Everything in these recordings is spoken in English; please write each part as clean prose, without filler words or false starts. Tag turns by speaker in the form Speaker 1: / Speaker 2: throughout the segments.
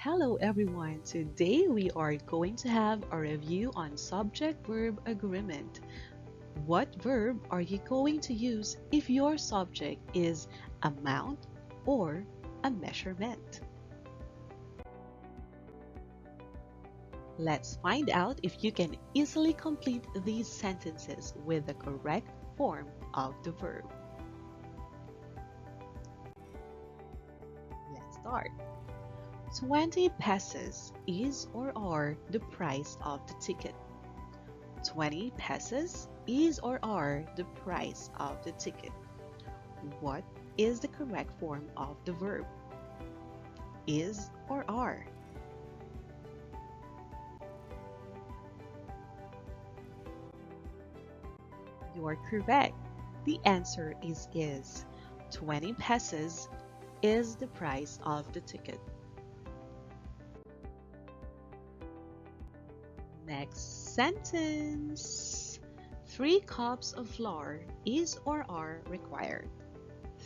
Speaker 1: Hello everyone, today we are going to have a review on subject-verb agreement. What verb are you going to use if your subject is amount or a measurement? Let's find out if you can easily complete these sentences with the correct form of the verb. Let's start. 20 pesos is or are the price of the ticket. 20 pesos is or are the price of the ticket. What is the correct form of the verb? Is or are? You are correct. The answer is. 20 pesos is the price of the ticket. Next sentence. 3 cups of flour is or are required.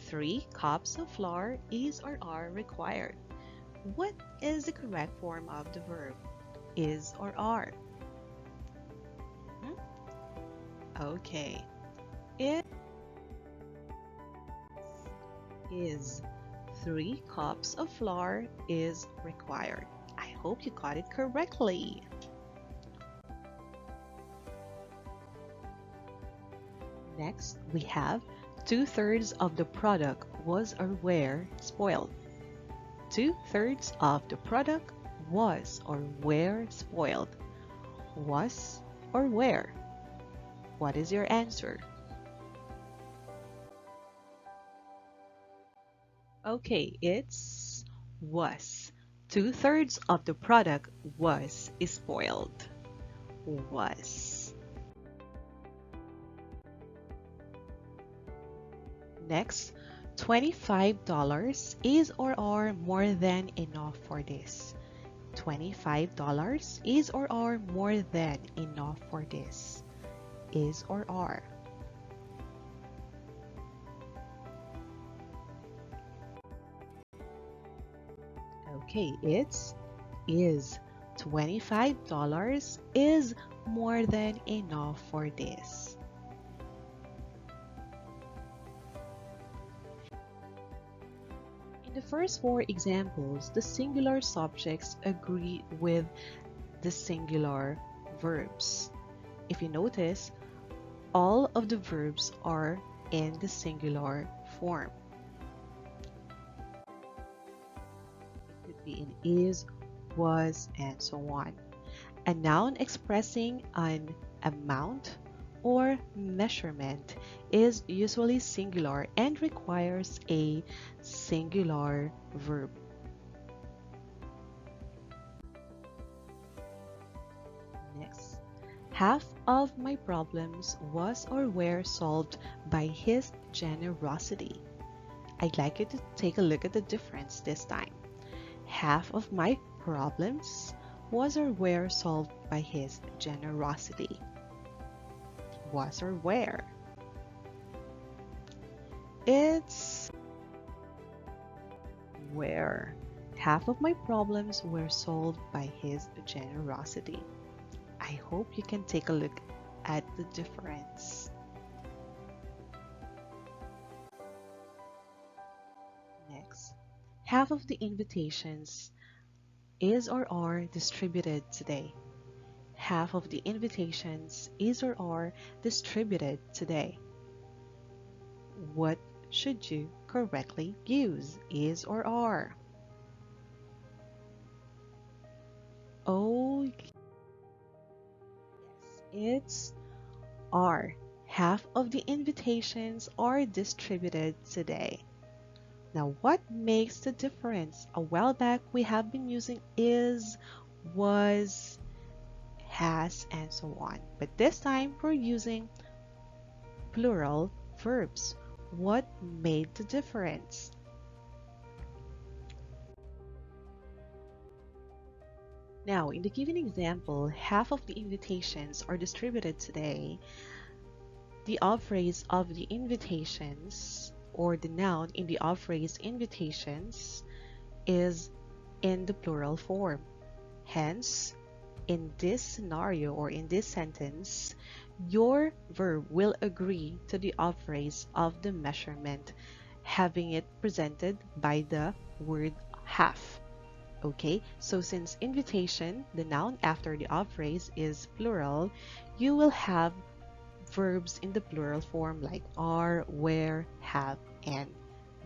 Speaker 1: 3 cups of flour is or are required. What is the correct form of the verb? Is or are? Okay. It is. 3 cups of flour is required. I hope you got it correctly. Next, we have 2/3 of the product was or were spoiled. 2/3 of the product was or were spoiled. Was or were? What is your answer? Okay, it's was. 2/3 of the product was spoiled. Was. Next, $25 is or are more than enough for this. $25 is or are more than enough for this. Is or are? Okay, it's is. $25 is more than enough for this. In the first 4 examples, the singular subjects agree with the singular verbs. If you notice, all of the verbs are in the singular form. It could be in is, was, and so on. A noun expressing an amount or measurement is usually singular and requires a singular verb. Next, half of my problems was or were solved by his generosity. I'd like you to take a look at the difference this time. Half of my problems was or were solved by his generosity. Was or were? It's were. Half of my problems were solved by his generosity. I hope you can take a look at the difference. Next, half of the invitations is or are distributed today. Half of the invitations is or are distributed today. What should you correctly use? Is or are? Oh, yes, it's are. Half of the invitations are distributed today. Now, what makes the difference? A while back, we have been using is, was, has, and so on. But this time, we're using plural verbs. What made the difference? Now, in the given example, half of the invitations are distributed today. The of phrase of the invitations, or the noun in the of phrase invitations, is in the plural form. Hence, in this scenario or in this sentence, your verb will agree to the phrase of the measurement, having it presented by the word half. Okay, so since invitation, the noun after the phrase is plural, you will have verbs in the plural form like are, were, have, and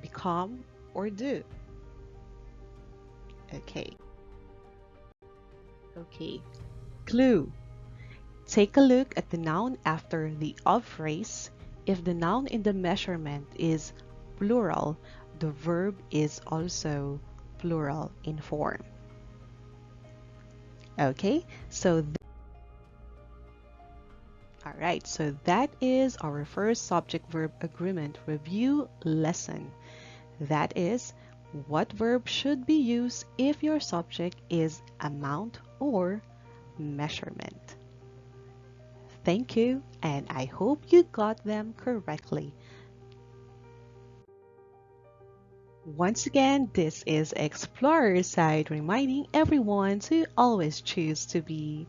Speaker 1: become or do. Okay. Okay. Clue. Take a look at the noun after the of phrase. If the noun in the measurement is plural, the verb is also plural in form. Okay, so all right, so that is our first subject-verb agreement review lesson. That is, what verb should be used if your subject is amount or measurement. Thank you, and I hope you got them correctly. Once again, this is Explorer Side reminding everyone to always choose to be